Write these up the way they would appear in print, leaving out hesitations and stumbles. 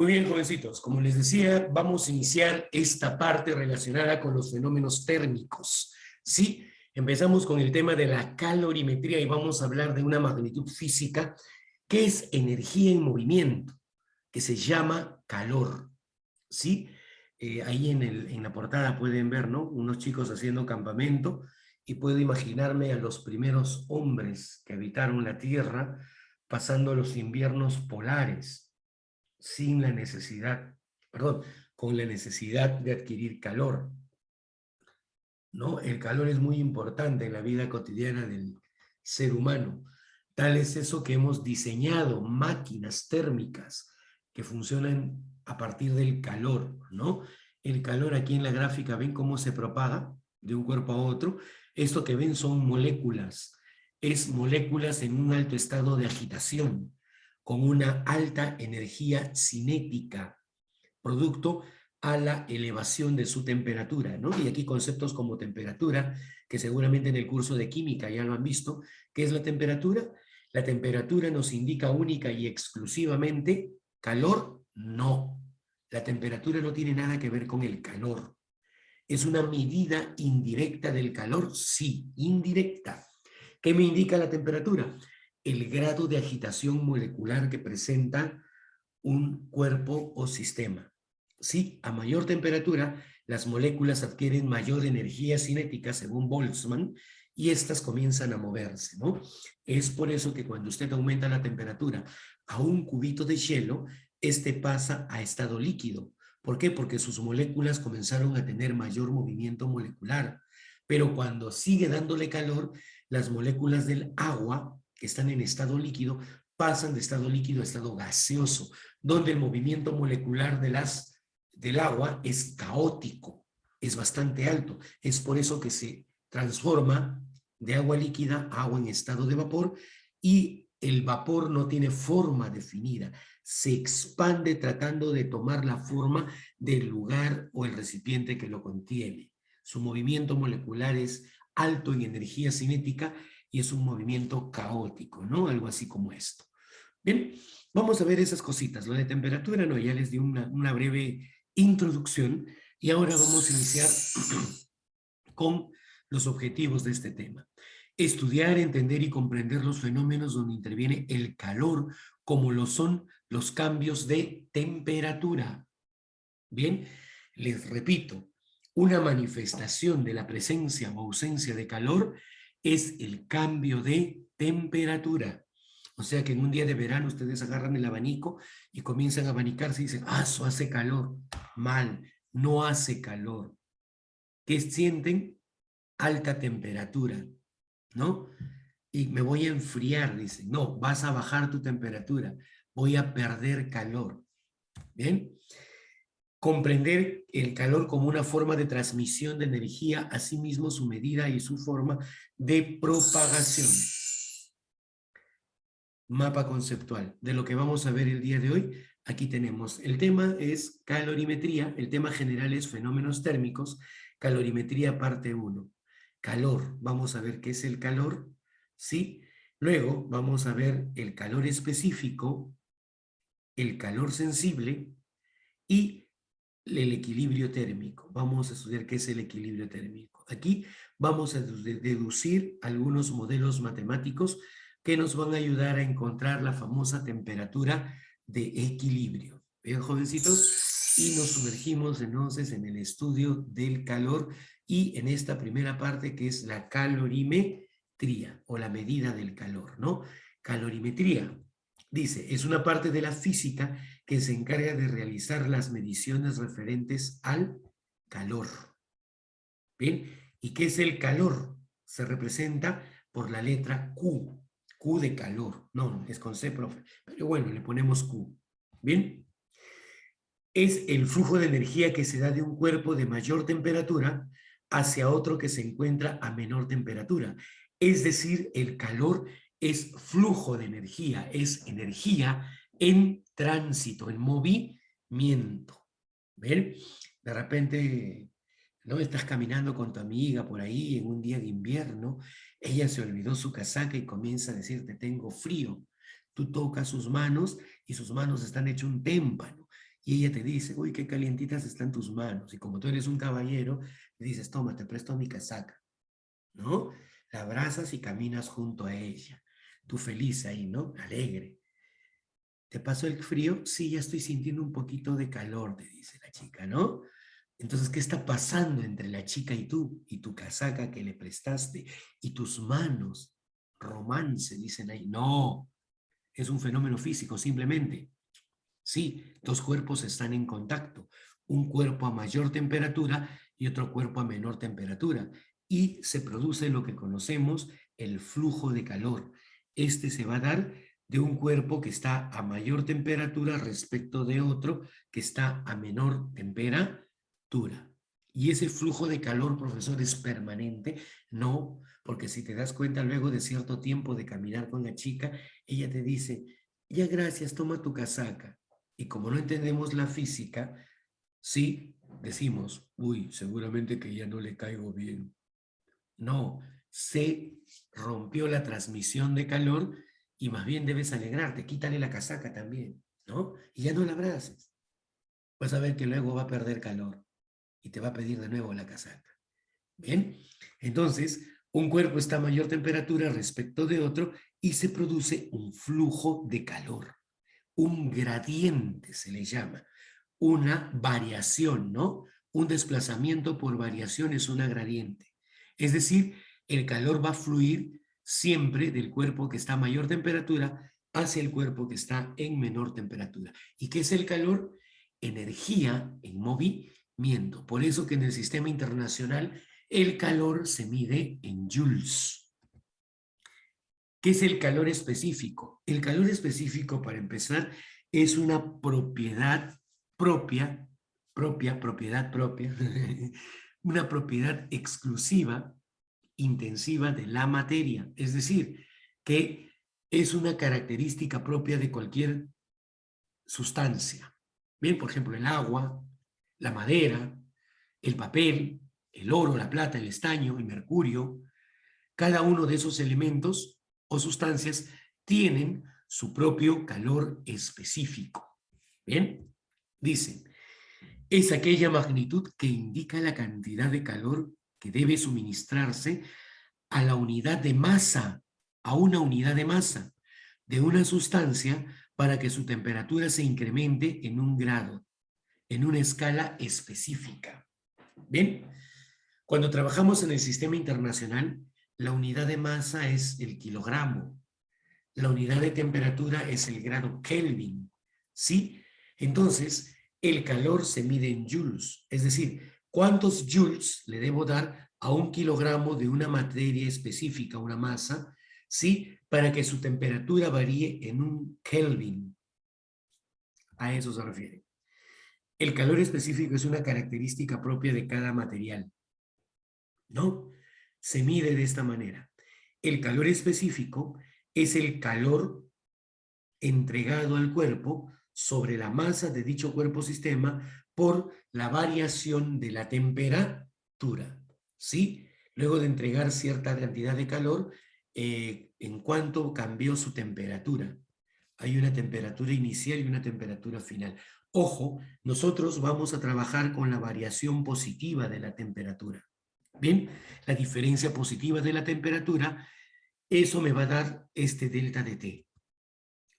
Muy bien, jovencitos. Como les decía, vamos a iniciar esta parte relacionada con los fenómenos térmicos. ¿Sí? Empezamos con el tema de la calorimetría y vamos a hablar de una magnitud física que es energía en movimiento, que se llama calor. ¿Sí? Ahí en la portada pueden ver, ¿no? Unos chicos haciendo campamento y puedo imaginarme a los primeros hombres que habitaron la Tierra pasando los inviernos polares sin la necesidad, perdón, con la necesidad de adquirir calor, ¿no? El calor es muy importante en la vida cotidiana del ser humano. Tal es eso que hemos diseñado máquinas térmicas que funcionan a partir del calor, ¿no? El calor aquí en la gráfica, ¿ven cómo se propaga de un cuerpo a otro? Esto que ven son moléculas, es moléculas en un alto estado de agitación, con una alta energía cinética, producto a la elevación de su temperatura, ¿no? Y aquí conceptos como temperatura, que seguramente en el curso de química ya lo han visto. ¿Qué es la temperatura? La temperatura nos indica única y exclusivamente calor. No, la temperatura no tiene nada que ver con el calor. ¿Es una medida indirecta del calor? Sí, indirecta. ¿Qué me indica la temperatura? El grado de agitación molecular que presenta un cuerpo o sistema. Sí, a mayor temperatura, las moléculas adquieren mayor energía cinética, según Boltzmann, y estas comienzan a moverse, ¿no? Es por eso que cuando usted aumenta la temperatura a un cubito de hielo, este pasa a estado líquido. ¿Por qué? Porque sus moléculas comenzaron a tener mayor movimiento molecular. Pero cuando sigue dándole calor, las moléculas del agua, que están en estado líquido, pasan de estado líquido a estado gaseoso, donde el movimiento molecular del agua es caótico, es bastante alto. Es por eso que se transforma de agua líquida a agua en estado de vapor y el vapor no tiene forma definida, se expande tratando de tomar la forma del lugar o el recipiente que lo contiene. Su movimiento molecular es alto en energía cinética y es un movimiento caótico, ¿no? Algo así como esto. Bien, vamos a ver esas cositas. Lo de temperatura, no, ya les di una breve introducción y ahora vamos a iniciar con los objetivos de este tema. Estudiar, entender y comprender los fenómenos donde interviene el calor, como lo son los cambios de temperatura. Bien, les repito, una manifestación de la presencia o ausencia de calor es el cambio de temperatura. O sea que en un día de verano ustedes agarran el abanico y comienzan a abanicarse y dicen, ah, eso hace calor. Mal, no hace calor. ¿Qué sienten? Alta temperatura, ¿no? Y me voy a enfriar, dicen. No, vas a bajar tu temperatura. Voy a perder calor. ¿Bien? Comprender el calor como una forma de transmisión de energía, asimismo su medida y su forma de propagación. Mapa conceptual de lo que vamos a ver el día de hoy. Aquí tenemos, el tema es calorimetría, el tema general es fenómenos térmicos, calorimetría parte 1. Calor, vamos a ver qué es el calor, ¿sí? Luego vamos a ver el calor específico, el calor sensible y el equilibrio térmico. Vamos a estudiar qué es el equilibrio térmico. Aquí vamos a deducir algunos modelos matemáticos que nos van a ayudar a encontrar la famosa temperatura de equilibrio. Bien, jovencitos, y nos sumergimos entonces en el estudio del calor y en esta primera parte que es la calorimetría o la medida del calor, ¿no? Calorimetría, dice, es una parte de la física que se encarga de realizar las mediciones referentes al calor. ¿Bien? ¿Y qué es el calor? Se representa por la letra Q. Q de calor. No, es con C, profe. Pero bueno, le ponemos Q. ¿Bien? Es el flujo de energía que se da de un cuerpo de mayor temperatura hacia otro que se encuentra a menor temperatura. Es decir, el calor es flujo de energía, es energía en tránsito, en movimiento. ¿Ven? De repente, ¿no? Estás caminando con tu amiga por ahí en un día de invierno, ella se olvidó su casaca y comienza a decirte, tengo frío. Tú tocas sus manos y sus manos están hechas un témpano Y ella te dice, uy, qué calientitas están tus manos. Y como tú eres un caballero, le dices, toma, te presto mi casaca, ¿no? La abrazas y caminas junto a ella. Tú feliz ahí, ¿no? Alegre. ¿Te pasó el frío? Sí, ya estoy sintiendo un poquito de calor, te dice la chica, ¿no? Entonces, ¿qué está pasando entre la chica y tú? Y tu casaca que le prestaste y tus manos. Romance, dicen ahí. No, es un fenómeno físico, simplemente. Sí, dos cuerpos están en contacto. Un cuerpo a mayor temperatura y otro cuerpo a menor temperatura. Y se produce lo que conocemos el flujo de calor. Este se va a dar de un cuerpo que está a mayor temperatura respecto de otro que está a menor temperatura. Y ese flujo de calor, profesor, es permanente. No, porque si te das cuenta luego de cierto tiempo de caminar con la chica, ella te dice, ya gracias, toma tu casaca. Y como no entendemos la física, sí decimos, uy, seguramente que ya no le caigo bien. No, se rompió la transmisión de calor y más bien debes alegrarte, quítale la casaca también, ¿no? Y ya no la abraces. Vas a ver que luego va a perder calor y te va a pedir de nuevo la casaca. ¿Bien? Entonces, un cuerpo está a mayor temperatura respecto de otro y se produce un flujo de calor. Un gradiente se le llama, una variación, ¿no? Un desplazamiento por variación es una gradiente. Es decir, el calor va a fluir siempre del cuerpo que está a mayor temperatura hacia el cuerpo que está en menor temperatura. ¿Y qué es el calor? Energía en movimiento. Por eso que en el sistema internacional el calor se mide en joules. ¿Qué es el calor específico? El calor específico, para empezar, es una propiedad propiedad propia, una propiedad exclusiva, intensiva de la materia. Es decir, que es una característica propia de cualquier sustancia. Bien, por ejemplo, el agua, la madera, el papel, el oro, la plata, el estaño, el mercurio. Cada uno de esos elementos o sustancias tienen su propio calor específico. Bien, dice, es aquella magnitud que indica la cantidad de calor que debe suministrarse a la unidad de masa, a una unidad de masa de una sustancia para que su temperatura se incremente en un grado, en una escala específica. Bien, cuando trabajamos en el sistema internacional, la unidad de masa es el kilogramo, la unidad de temperatura es el grado Kelvin, ¿sí? Entonces, el calor se mide en joules, es decir, ¿cuántos joules le debo dar a un kilogramo de una materia específica, una masa, ¿sí? Para que su temperatura varíe en un Kelvin. A eso se refiere. El calor específico es una característica propia de cada material, ¿no? Se mide de esta manera. El calor específico es el calor entregado al cuerpo sobre la masa de dicho cuerpo sistema por la variación de la temperatura, ¿sí? Luego de entregar cierta cantidad de calor, en cuanto cambió su temperatura. Hay una temperatura inicial y una temperatura final. Ojo, nosotros vamos a trabajar con la variación positiva de la temperatura. Bien, la diferencia positiva de la temperatura, eso me va a dar este delta de T.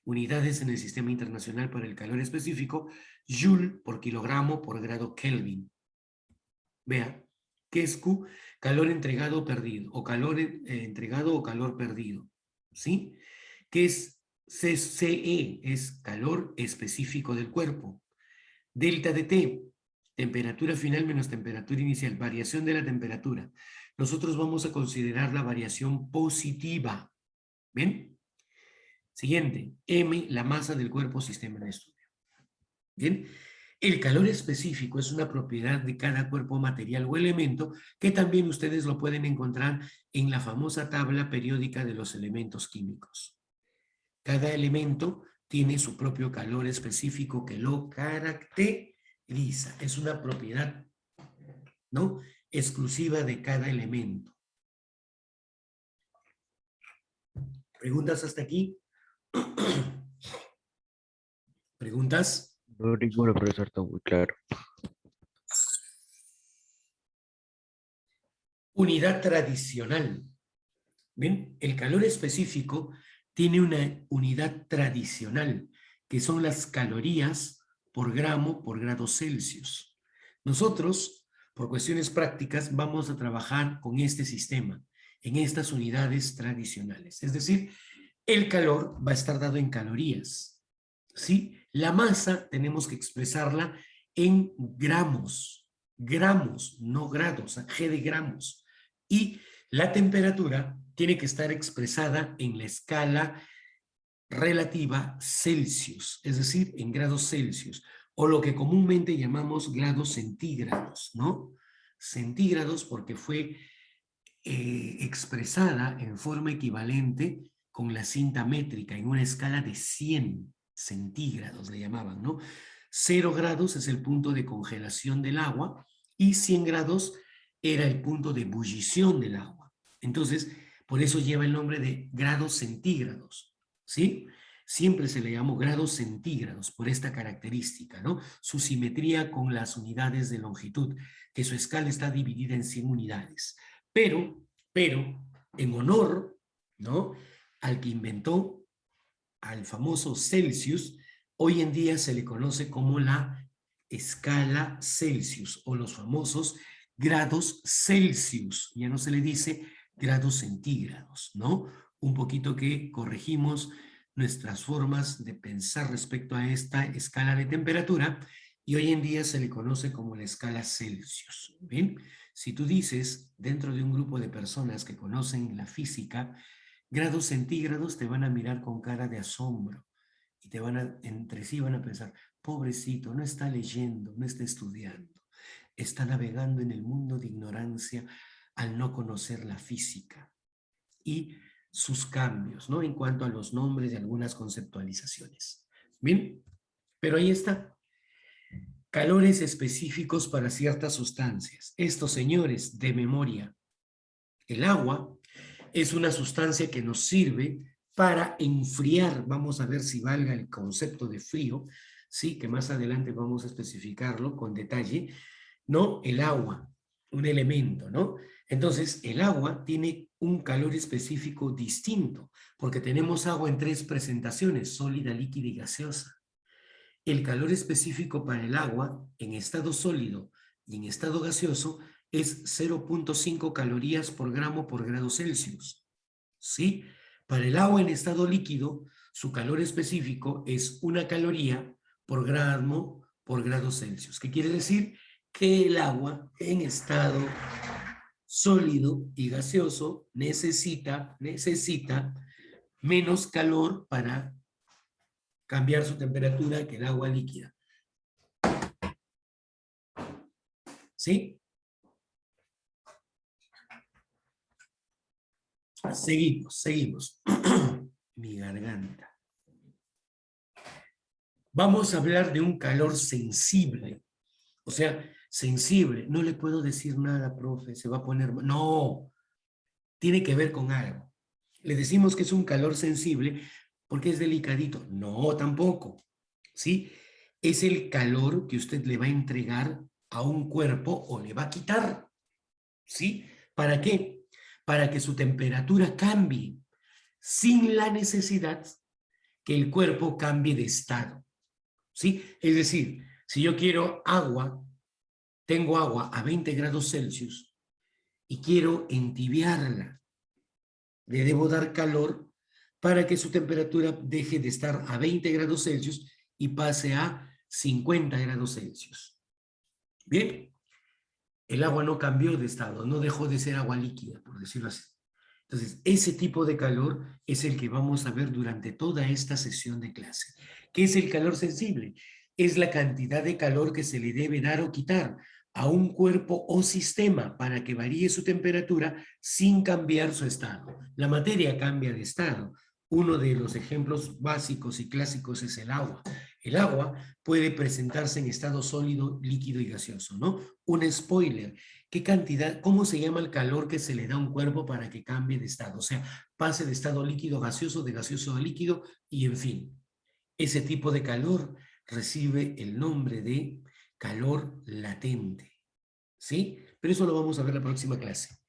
Unidades en el sistema internacional para el calor específico, Joule por kilogramo por grado Kelvin. Vea, ¿qué es Q? Calor entregado o perdido, o calor entregado o calor perdido. ¿Sí? ¿Qué es CE? Es calor específico del cuerpo. Delta de T, temperatura final menos temperatura inicial, variación de la temperatura. Nosotros vamos a considerar la variación positiva. ¿Bien? Siguiente, M, la masa del cuerpo sistema de estudio. Bien, el calor específico es una propiedad de cada cuerpo material o elemento que también ustedes lo pueden encontrar en la famosa tabla periódica de los elementos químicos. Cada elemento tiene su propio calor específico que lo caracteriza. Es una propiedad, ¿no?, exclusiva de cada elemento. ¿Preguntas hasta aquí? ¿Preguntas? No, ninguno, profesor, está muy claro. Unidad tradicional. ¿Ven? El calor específico tiene una unidad tradicional, que son las calorías por gramo por grado Celsius. Nosotros, por cuestiones prácticas, vamos a trabajar con este sistema, en estas unidades tradicionales. Es decir, el calor va a estar dado en calorías, ¿sí? La masa tenemos que expresarla en gramos, gramos, no grados, G de gramos. Y la temperatura tiene que estar expresada en la escala relativa Celsius, es decir, en grados Celsius, o lo que comúnmente llamamos grados centígrados, ¿no? Centígrados porque fue expresada en forma equivalente con la cinta métrica en una escala de 100 centígrados, le llamaban, ¿no? 0 grados es el punto de congelación del agua y 100 grados era el punto de ebullición del agua. Entonces, por eso lleva el nombre de grados centígrados, ¿sí? Siempre se le llamó grados centígrados por esta característica, ¿no? Su simetría con las unidades de longitud, que su escala está dividida en 100 unidades. Pero, en honor, ¿no?, al que inventó, al famoso Celsius, hoy en día se le conoce como la escala Celsius o los famosos grados Celsius. Ya no se le dice grados centígrados, ¿no? Un poquito que corregimos nuestras formas de pensar respecto a esta escala de temperatura y hoy en día se le conoce como la escala Celsius. ¿Ven? Si tú dices dentro de un grupo de personas que conocen la física, grados centígrados, te van a mirar con cara de asombro y te van a, entre sí van a pensar, pobrecito, no está leyendo, no está estudiando, está navegando en el mundo de ignorancia al no conocer la física y sus cambios, ¿no? En cuanto a los nombres de algunas conceptualizaciones. Bien, pero ahí está. Calores específicos para ciertas sustancias. Estos señores, de memoria, el agua es una sustancia que nos sirve para enfriar, vamos a ver si valga el concepto de frío, sí, que más adelante vamos a especificarlo con detalle, ¿no? El agua, un elemento, ¿no? Entonces, el agua tiene un calor específico distinto, porque tenemos agua en 3 presentaciones, sólida, líquida y gaseosa. El calor específico para el agua en estado sólido y en estado gaseoso es 0.5 calorías por gramo por grado Celsius. ¿Sí? Para el agua en estado líquido, su calor específico es 1 caloría por gramo por grado Celsius. ¿Qué quiere decir? Que el agua en estado sólido y gaseoso necesita menos calor para cambiar su temperatura que el agua líquida. ¿Sí? Seguimos. Mi garganta. Vamos a hablar de un calor sensible. O sea, sensible. No le puedo decir nada, profe, se va a poner... No, tiene que ver con algo. Le decimos que es un calor sensible porque es delicadito. No, tampoco. ¿Sí? Es el calor que usted le va a entregar a un cuerpo o le va a quitar. ¿Sí? ¿Para qué? Para que su temperatura cambie sin la necesidad que el cuerpo cambie de estado. ¿Sí? Es decir, si yo quiero agua, tengo agua a 20 grados Celsius y quiero entibiarla, le debo dar calor para que su temperatura deje de estar a 20 grados Celsius y pase a 50 grados Celsius. Bien, el agua no cambió de estado, no dejó de ser agua líquida, por decirlo así. Entonces, ese tipo de calor es el que vamos a ver durante toda esta sesión de clase. ¿Qué es el calor sensible? Es la cantidad de calor que se le debe dar o quitar a un cuerpo o sistema para que varíe su temperatura sin cambiar su estado. La materia cambia de estado. Uno de los ejemplos básicos y clásicos es el agua. El agua puede presentarse en estado sólido, líquido y gaseoso, ¿no? Un spoiler. ¿Qué cantidad, cómo se llama el calor que se le da a un cuerpo para que cambie de estado? O sea, pase de estado líquido a gaseoso, de gaseoso a líquido y en fin. Ese tipo de calor recibe el nombre de calor latente, ¿sí? Pero eso lo vamos a ver la próxima clase.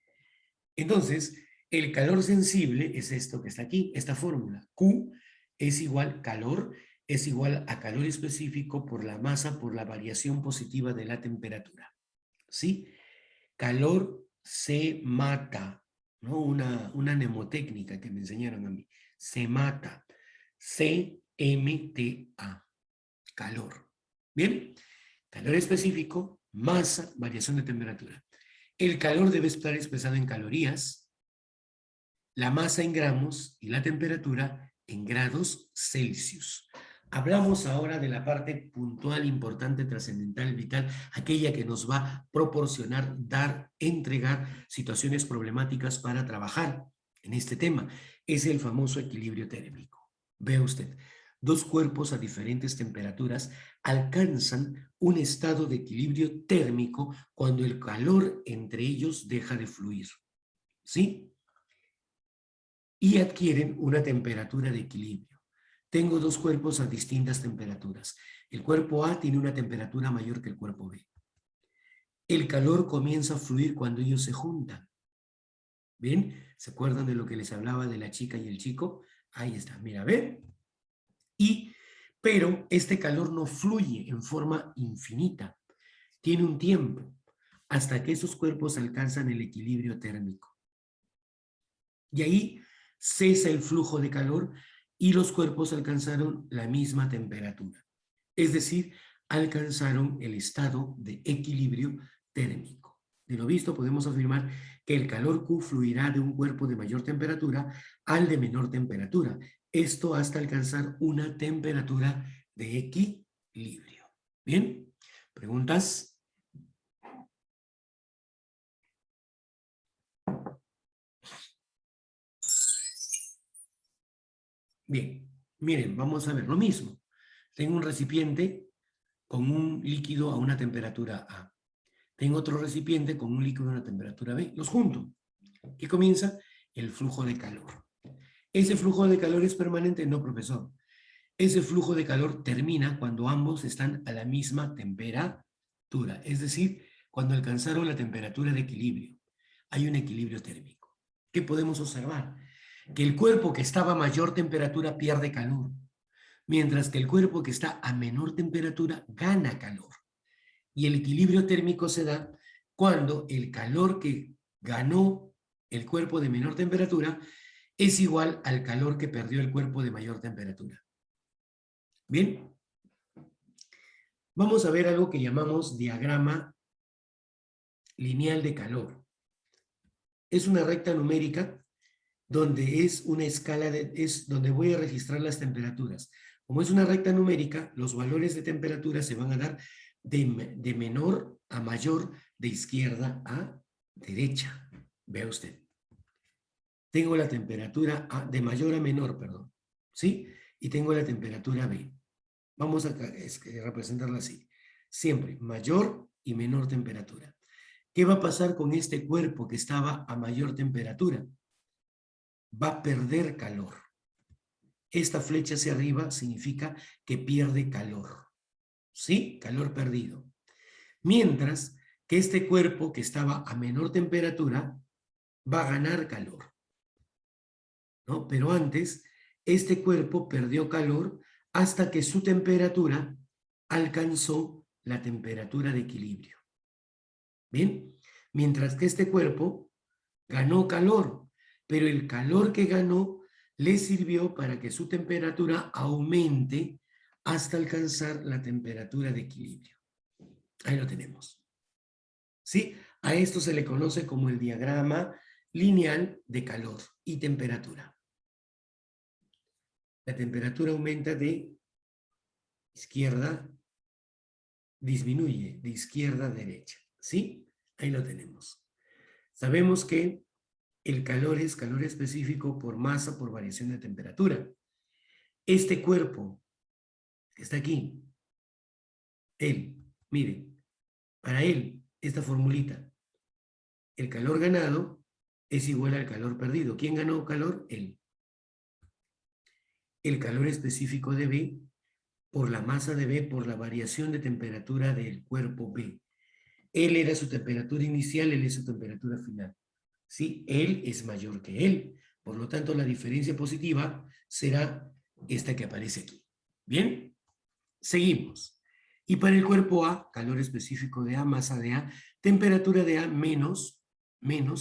Entonces, el calor sensible es esto que está aquí, esta fórmula. Q es igual, calor es igual a calor específico por la masa por la variación positiva de la temperatura, ¿sí? Calor se mata, ¿no? Una mnemotécnica que me enseñaron a mí. Se mata. CMTA. Calor. ¿Bien? Calor específico, masa, variación de temperatura. El calor debe estar expresado en calorías, la masa en gramos y la temperatura en grados Celsius. Hablamos ahora de la parte puntual, importante, trascendental, vital, aquella que nos va a proporcionar, dar, entregar situaciones problemáticas para trabajar en este tema. Es el famoso equilibrio térmico. Ve usted, dos cuerpos a diferentes temperaturas alcanzan un estado de equilibrio térmico cuando el calor entre ellos deja de fluir. ¿Sí? Y adquieren una temperatura de equilibrio. Tengo dos cuerpos a distintas temperaturas. El cuerpo A tiene una temperatura mayor que el cuerpo B. El calor comienza a fluir cuando ellos se juntan. ¿Bien? ¿Se acuerdan de lo que les hablaba de la chica y el chico? Ahí está, mira, ¿ven? Pero este calor no fluye en forma infinita. Tiene un tiempo hasta que esos cuerpos alcanzan el equilibrio térmico. Y ahí cesa el flujo de calor y los cuerpos alcanzaron la misma temperatura. Es decir, alcanzaron el estado de equilibrio térmico. De lo visto, podemos afirmar que el calor Q fluirá de un cuerpo de mayor temperatura al de menor temperatura. Esto hasta alcanzar una temperatura de equilibrio. ¿Bien? ¿Preguntas? Bien, miren, vamos a ver lo mismo. Tengo un recipiente con un líquido a una temperatura A. Tengo otro recipiente con un líquido a una temperatura B. Los junto. ¿Qué comienza? El flujo de calor. ¿Ese flujo de calor es permanente? No, profesor. Ese flujo de calor termina cuando ambos están a la misma temperatura. Es decir, cuando alcanzaron la temperatura de equilibrio. Hay un equilibrio térmico. ¿Qué podemos observar? Que el cuerpo que estaba a mayor temperatura pierde calor, mientras que el cuerpo que está a menor temperatura gana calor. Y el equilibrio térmico se da cuando el calor que ganó el cuerpo de menor temperatura es igual al calor que perdió el cuerpo de mayor temperatura. Bien, vamos a ver algo que llamamos diagrama lineal de calor. Es una recta numérica donde es una escala es donde voy a registrar las temperaturas. Como es una recta numérica, los valores de temperatura se van a dar de menor a mayor, de izquierda a derecha. Vea usted. Tengo la temperatura A, de mayor a menor, perdón. ¿Sí? Y tengo la temperatura B. Vamos a representarla así. Siempre mayor y menor temperatura. ¿Qué va a pasar con este cuerpo que estaba a mayor temperatura? Va a perder calor. Esta flecha hacia arriba significa que pierde calor. ¿Sí? Calor perdido. Mientras que este cuerpo que estaba a menor temperatura va a ganar calor, ¿no? Pero antes, este cuerpo perdió calor hasta que su temperatura alcanzó la temperatura de equilibrio. ¿Bien? Mientras que este cuerpo ganó calor, pero el calor que ganó le sirvió para que su temperatura aumente hasta alcanzar la temperatura de equilibrio. Ahí lo tenemos. ¿Sí? A esto se le conoce como el diagrama lineal de calor y temperatura. La temperatura aumenta de izquierda, disminuye de izquierda a derecha. ¿Sí? Ahí lo tenemos. Sabemos que el calor es calor específico por masa por variación de temperatura. Este cuerpo que está aquí, él, miren, para él, esta formulita, el calor ganado es igual al calor perdido. ¿Quién ganó calor? Él. El calor específico de B por la masa de B por la variación de temperatura del cuerpo B. Él era su temperatura inicial, él es su temperatura final. ¿Sí? Él es mayor que él. Por lo tanto, la diferencia positiva será esta que aparece aquí. ¿Bien? Seguimos. Y para el cuerpo A, calor específico de A, masa de A, temperatura de A menos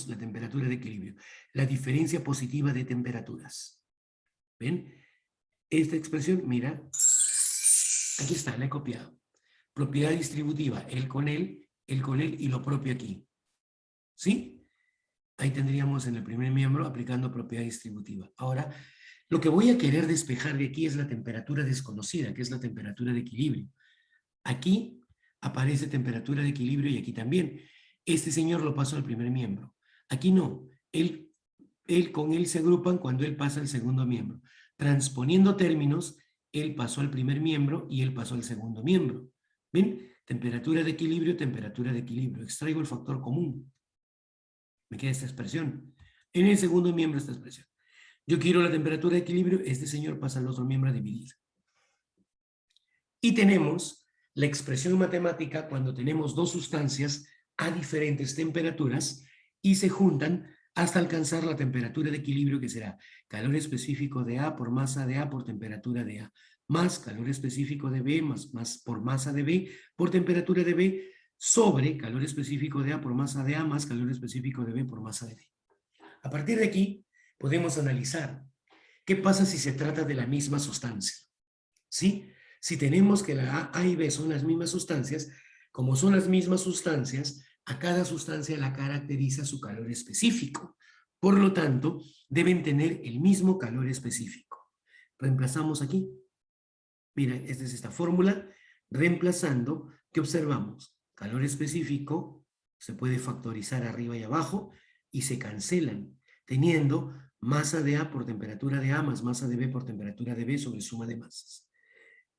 la temperatura de equilibrio. La diferencia positiva de temperaturas. ¿Ven? Esta expresión, mira, aquí está, la he copiado. Propiedad distributiva, él con él y lo propio aquí. ¿Sí? Ahí tendríamos en el primer miembro aplicando propiedad distributiva. Ahora, lo que voy a querer despejar de aquí es la temperatura desconocida, que es la temperatura de equilibrio. Aquí aparece temperatura de equilibrio y aquí también. Este señor lo pasó al primer miembro. Aquí no. Él con él se agrupan cuando él pasa al segundo miembro. Transponiendo términos, él pasó al primer miembro y él pasó al segundo miembro. ¿Ven? Temperatura de equilibrio, temperatura de equilibrio. Extraigo el factor común. Me queda esta expresión. En el segundo miembro esta expresión. Yo quiero la temperatura de equilibrio, este señor pasa al otro miembro a dividir. Y tenemos la expresión matemática cuando tenemos dos sustancias a diferentes temperaturas y se juntan hasta alcanzar la temperatura de equilibrio, que será calor específico de A por masa de A por temperatura de A, más calor específico de B más por masa de B por temperatura de B, sobre calor específico de A por masa de A más calor específico de B por masa de B. A partir de aquí podemos analizar qué pasa si se trata de la misma sustancia. ¿Sí? Si tenemos que la A y B son las mismas sustancias, como son las mismas sustancias, a cada sustancia la caracteriza su calor específico. Por lo tanto, deben tener el mismo calor específico. Reemplazamos aquí. Mira, esta es esta fórmula. Reemplazando, ¿qué observamos? Calor específico se puede factorizar arriba y abajo y se cancelan, teniendo masa de A por temperatura de A más masa de B por temperatura de B sobre suma de masas.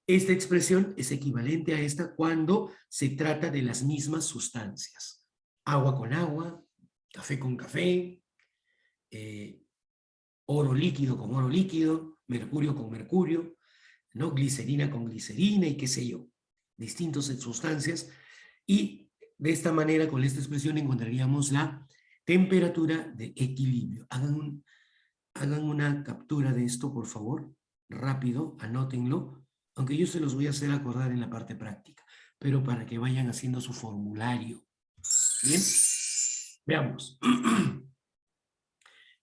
Esta expresión es equivalente a esta cuando se trata de las mismas sustancias. Agua con agua, café con café, oro líquido con oro líquido, mercurio con mercurio, ¿no? Glicerina con glicerina y qué sé yo. Distintas sustancias. Y de esta manera, con esta expresión, encontraríamos la temperatura de equilibrio. Hagan una captura de esto, por favor. Rápido, anótenlo. Aunque yo se los voy a hacer acordar en la parte práctica, pero para que vayan haciendo su formulario. Bien, veamos.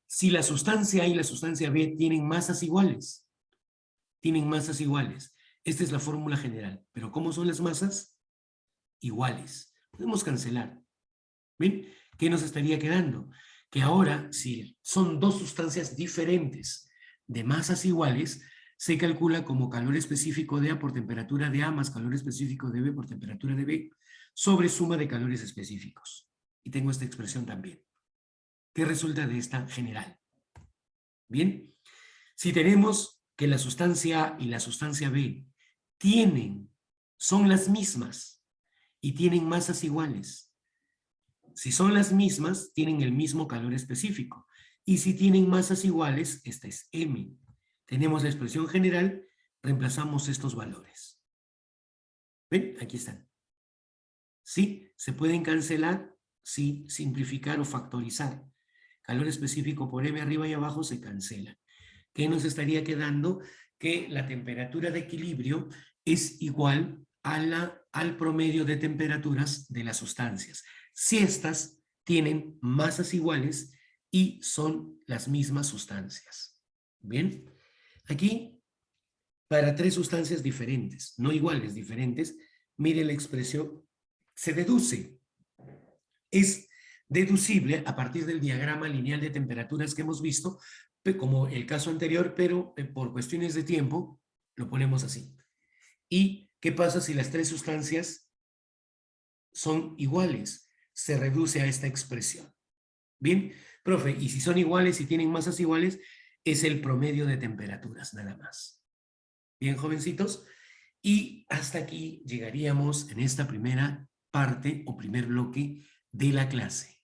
Si la sustancia A y la sustancia B tienen masas iguales, esta es la fórmula general. Pero ¿cómo son las masas? Iguales. Podemos cancelar. ¿Ven? ¿Qué nos estaría quedando? Que ahora, si son dos sustancias diferentes de masas iguales, se calcula como calor específico de A por temperatura de A más calor específico de B por temperatura de B sobre suma de calores específicos. Y tengo esta expresión también. ¿Qué resulta de esta general? Bien, si tenemos que la sustancia A y la sustancia B son las mismas y tienen masas iguales. Si son las mismas, tienen el mismo calor específico. Y si tienen masas iguales, esta es M. Tenemos la expresión general, reemplazamos estos valores. ¿Ven? Aquí están. ¿Sí? ¿Se pueden cancelar? Sí, simplificar o factorizar. Calor específico por M arriba y abajo se cancela. ¿Qué nos estaría quedando? Que la temperatura de equilibrio es igual al promedio de temperaturas de las sustancias. Si estas tienen masas iguales y son las mismas sustancias. Bien, aquí para tres sustancias diferentes, no iguales, diferentes, mire la expresión, se deduce. Es deducible a partir del diagrama lineal de temperaturas que hemos visto, como el caso anterior, pero por cuestiones de tiempo lo ponemos así. ¿Y qué pasa si las tres sustancias son iguales? Se reduce a esta expresión. Bien, profe, y si son iguales y tienen masas iguales, es el promedio de temperaturas, nada más. Bien, jovencitos, y hasta aquí llegaríamos en esta primera parte o primer bloque de la clase.